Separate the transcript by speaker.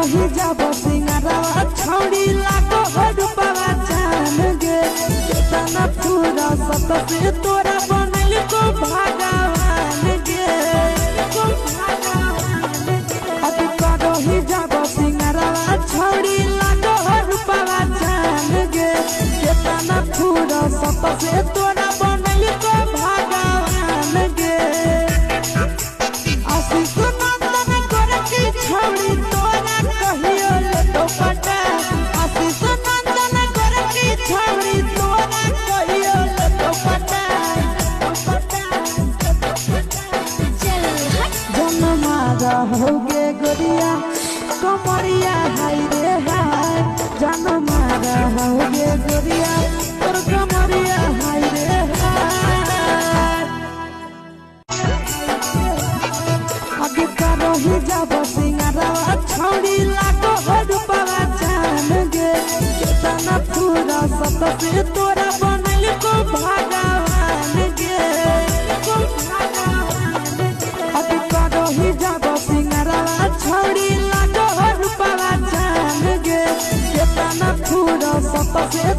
Speaker 1: रही जब सिंगारवा छौड़ी लागो रूपवा जान गे केतना पूरा सत से तोरा बनल को भगवान गे अति रही जब सिंगारवा छौड़ी लागो रूपवा जान गे केतना पूरा सत से तोरा बनल को भगवान गे छौड़ी तोरा कहियो ले तो पटा आशीष नंदन करे की छौड़ी तोरा कहियो ले तो पटा जन्मा रहोगे गोरिया कमरिया हाय रे हाय जन्मा रहोगे गोरिया तोर कमरिया हाय रे हाय आगे का रही जब सिंगारवा छौड़ी लागो रूपवा जान गे केतना पूरा सत से तोरा बनल को भगवान गे आगे का रही जब सिंगारवा छौड़ी लागो रूपवा जान गे केतना पूरा सत से